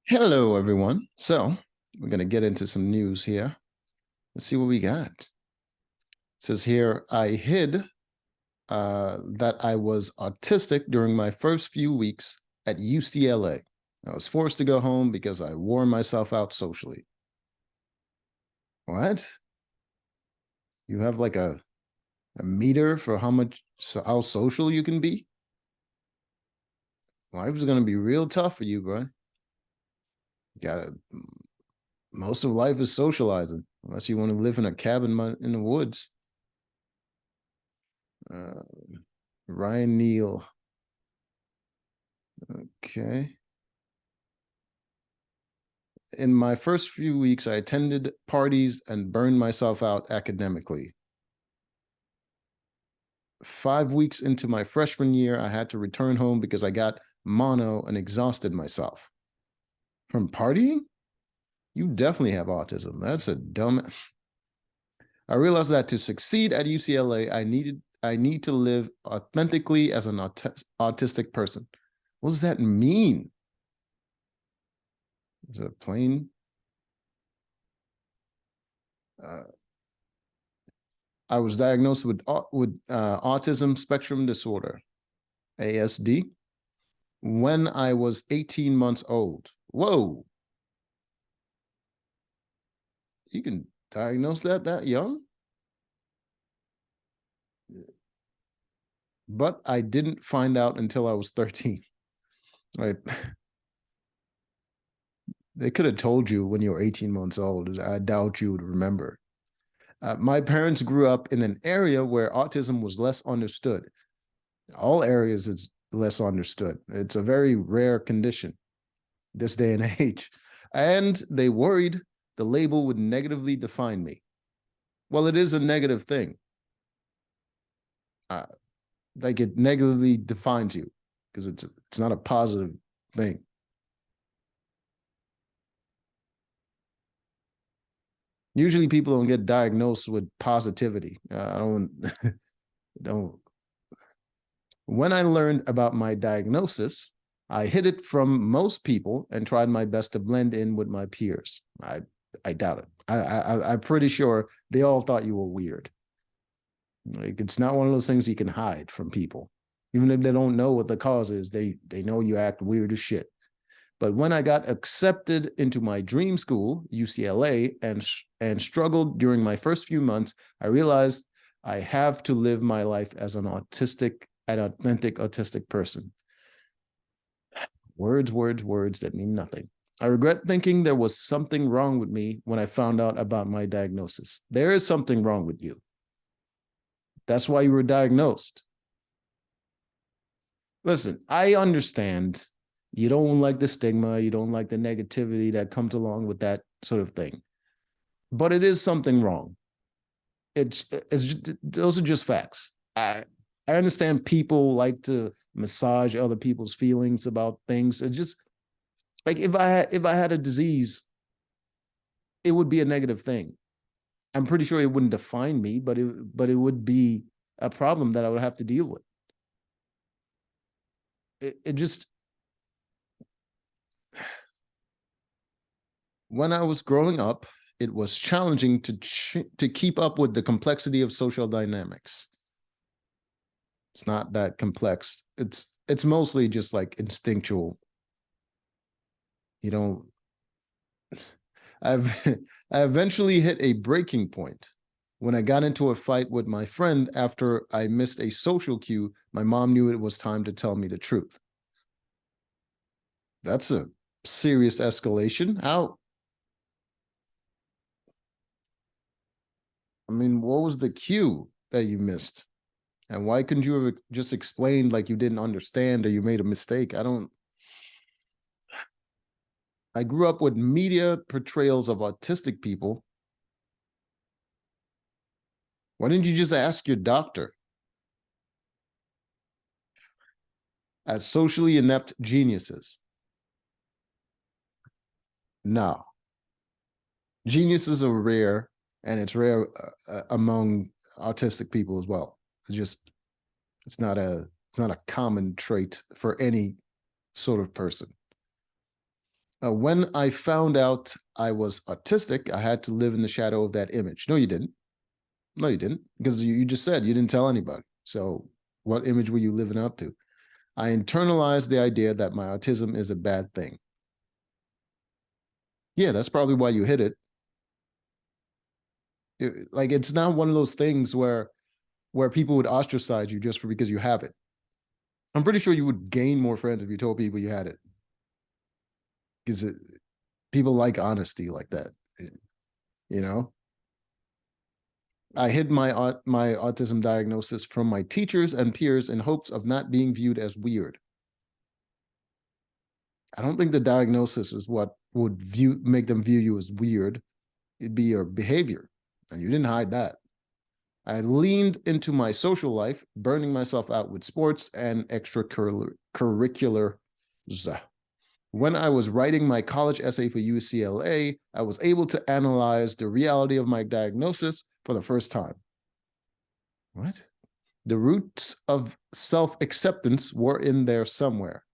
Hello, everyone. So we're going to get into some news here. Let's see what we got. It says here, I hid that I was autistic during my first few weeks at UCLA. I was forced to go home because I wore myself out socially. What? You have like a meter for how social you can be? Life is going to be real tough for you, bro. Got most of life is socializing, unless you want to live in a cabin in the woods. Uh, Ryan Neal. Okay. In my first few weeks, I attended parties and burned myself out academically. 5 weeks into my freshman year, I had to return home because I got mono and exhausted myself. From partying? You definitely have autism. That's a dumb. I realized that to succeed at UCLA, I need to live authentically as an autistic person. What does that mean? Is it a plain? I was diagnosed with autism spectrum disorder, ASD, when I was 18 months old. Whoa, you can diagnose that young? But I didn't find out until I was 13. Right? They could have told you when you were 18 months old. I doubt you would remember. My parents grew up in an area where autism was less understood. All areas is less understood. It's a very rare condition this day and age. And they worried the label would negatively define me. Well, it is a negative thing. Uh, like it negatively defines you because it's not a positive thing. Usually people don't get diagnosed with positivity. I don't. When I learned about my diagnosis, I hid it from most people and tried my best to blend in with my peers. I doubt it. I'm pretty sure they all thought you were weird. Like it's not one of those things you can hide from people. Even if they don't know what the cause is, they know you act weird as shit. But when I got accepted into my dream school, UCLA, and struggled during my first few months, I realized I have to live my life as an authentic autistic person. Words that mean nothing. I regret thinking there was something wrong with me when I found out about my diagnosis. There is something wrong with you. That's why you were diagnosed. Listen, I understand you don't like the stigma, you don't like the negativity that comes along with that sort of thing, but it is something wrong. Those are just facts. I understand people like to massage other people's feelings about things. It just like if I had a disease, it would be a negative thing. I'm pretty sure it wouldn't define me, but it would be a problem that I would have to deal with. It just when I was growing up, it was challenging to keep up with the complexity of social dynamics. It's not that complex. It's mostly just like instinctual. You don't. I've I eventually hit a breaking point when I got into a fight with my friend after I missed a social cue. My mom knew it was time to tell me the truth. That's a serious escalation. How I mean, what was the cue that you missed? And why couldn't you have just explained like you didn't understand or you made a mistake? I grew up with media portrayals of autistic people. Why didn't you just ask your doctor? As socially inept geniuses. No, geniuses are rare, and it's rare among autistic people as well. It's just it's not a common trait for any sort of person. When I found out I was autistic, I had to live in the shadow of that image. No, you didn't. No, you didn't. Because you just said you didn't tell anybody. So what image were you living up to? I internalized the idea that my autism is a bad thing. Yeah, that's probably why you hid it. Like it's not one of those things where people would ostracize you just for because you have it. I'm pretty sure you would gain more friends if you told people you had it. Because people like honesty like that, you know? I hid my autism diagnosis from my teachers and peers in hopes of not being viewed as weird. I don't think the diagnosis is what would make them view you as weird. It'd be your behavior, and you didn't hide that. I leaned into my social life, burning myself out with sports and extracurricular. When I was writing my college essay for UCLA, I was able to analyze the reality of my diagnosis for the first time. What? The roots of self-acceptance were in there somewhere.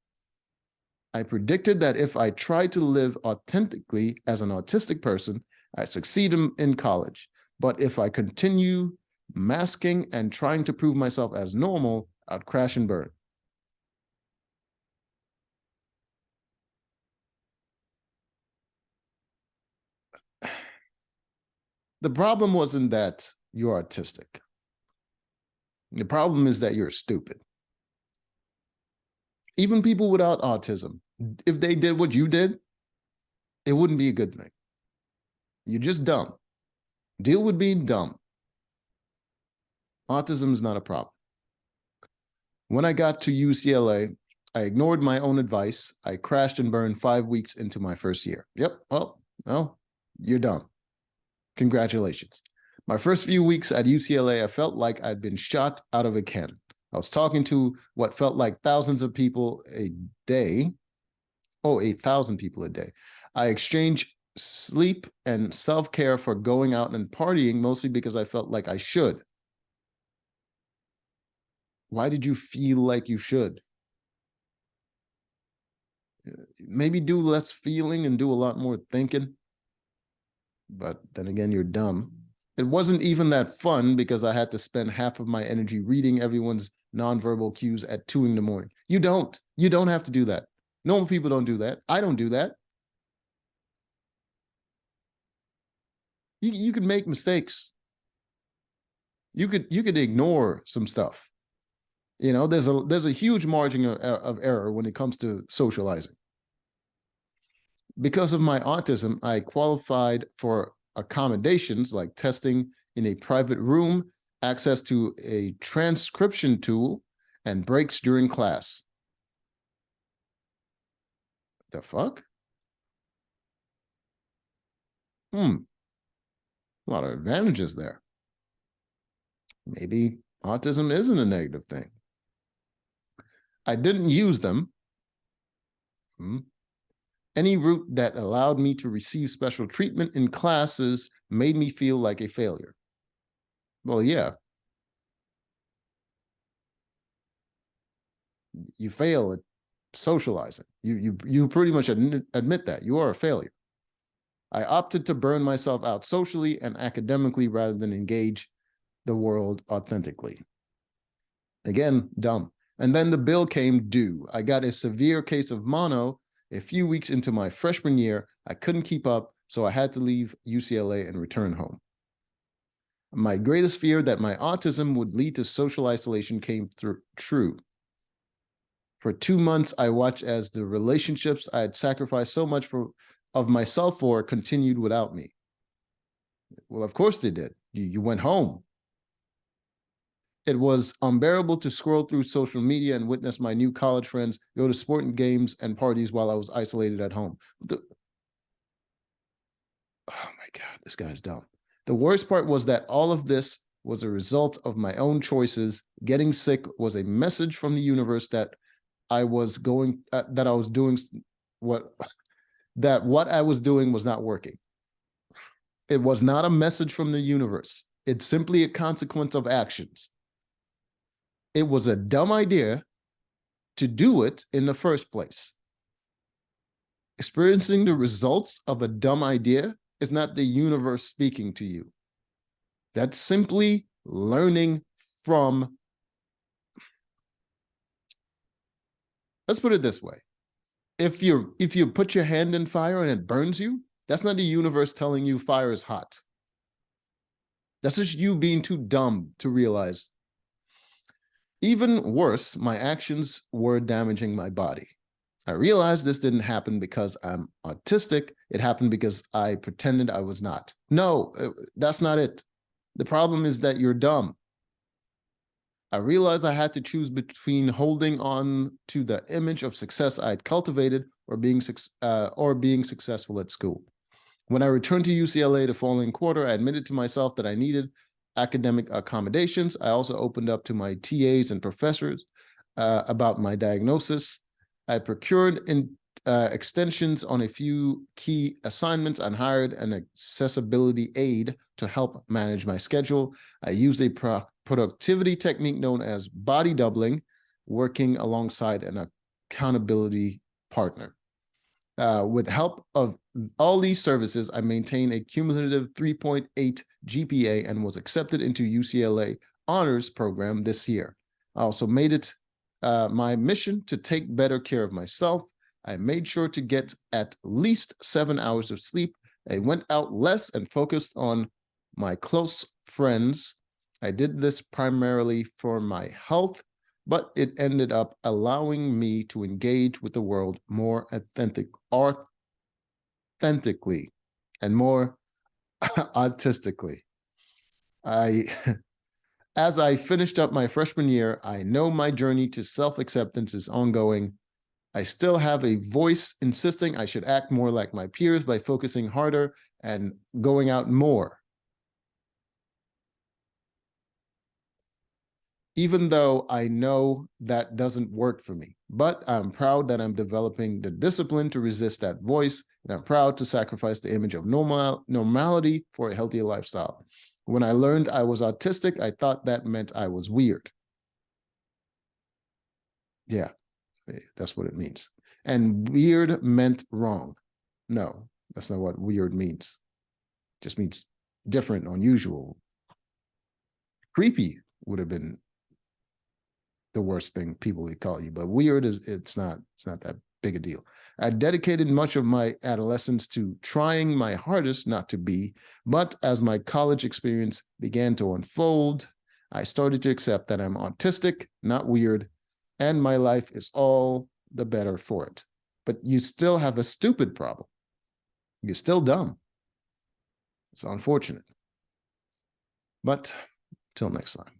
I predicted that if I tried to live authentically as an autistic person, I'd succeed in college. But if I continue masking and trying to prove myself as normal, I'd crash and burn. The problem wasn't that you're autistic. The problem is that you're stupid. Even people without autism, if they did what you did, it wouldn't be a good thing. You're just dumb. Deal with being dumb. Autism is not a problem. When I got to UCLA, I ignored my own advice. I crashed and burned 5 weeks into my first year. Yep. Well, you're dumb. Congratulations. My first few weeks at UCLA, I felt like I'd been shot out of a cannon. I was talking to what felt like thousands of people a day. Oh, 8,000 people a day. I exchanged sleep and self-care for going out and partying, mostly because I felt like I should. Why did you feel like you should? Maybe do less feeling and do a lot more thinking. But then again, you're dumb. It wasn't even that fun because I had to spend half of my energy reading everyone's nonverbal cues at 2 in the morning. You don't. You don't have to do that. Normal people don't do that. I don't do that. You could make mistakes. You could ignore some stuff. You know, there's a huge margin of error when it comes to socializing. Because of my autism, I qualified for accommodations like testing in a private room, access to a transcription tool, and breaks during class. The fuck? A lot of advantages there. Maybe autism isn't a negative thing. I didn't use them. Any route that allowed me to receive special treatment in classes made me feel like a failure. Well, yeah. You fail at socializing. You pretty much admit that. You are a failure. I opted to burn myself out socially and academically rather than engage the world authentically. Again, dumb. And then the bill came due. I got a severe case of mono a few weeks into my freshman year. I couldn't keep up, so I had to leave UCLA and return home. My greatest fear that my autism would lead to social isolation came true. For 2 months, I watched as the relationships I had sacrificed so much of myself for continued without me. Well, of course they did. You went home. It was unbearable to scroll through social media and witness my new college friends go to sporting games and parties while I was isolated at home. Oh my God, this guy's dumb. The worst part was that all of this was a result of my own choices. Getting sick was a message from the universe that I was doing what I was doing was not working. It was not a message from the universe. It's simply a consequence of actions. It was a dumb idea to do it in the first place. Experiencing the results of a dumb idea is not the universe speaking to you. That's simply learning from, let's put it this way. If you put your hand in fire and it burns you, that's not the universe telling you fire is hot. That's just you being too dumb to realize. Even worse, my actions were damaging my body. I realized this didn't happen because I'm autistic. It happened because I pretended I was not. No, that's not it. The problem is that you're dumb. I realized I had to choose between holding on to the image of success I had cultivated or being successful at school. When I returned to UCLA the following quarter, I admitted to myself that I needed academic accommodations. I also opened up to my TAs and professors about my diagnosis. I procured extensions on a few key assignments and hired an accessibility aide to help manage my schedule. I used a productivity technique known as body doubling, working alongside an accountability partner. With help of all these services, I maintained a cumulative 3.8 GPA and was accepted into UCLA honors program this year. I also made it my mission to take better care of myself. I made sure to get at least 7 hours of sleep. I went out less and focused on my close friends. I did this primarily for my health, but it ended up allowing me to engage with the world more authentically and more autistically. As I finished up my freshman year, I know my journey to self-acceptance is ongoing. I still have a voice insisting I should act more like my peers by focusing harder and going out more. Even though I know that doesn't work for me, but I'm proud that I'm developing the discipline to resist that voice, and I'm proud to sacrifice the image of normality for a healthier lifestyle. When I learned I was autistic, I thought that meant I was weird. Yeah, that's what it means. And weird meant wrong. No, that's not what weird means. It just means different, unusual. Creepy would have been the worst thing people would call you, but weird is it's not that big a deal. I dedicated much of my adolescence to trying my hardest not to be, but as my college experience began to unfold, I started to accept that I'm autistic, not weird, and my life is all the better for it. But you still have a stupid problem. You're still dumb. It's unfortunate. But till next time.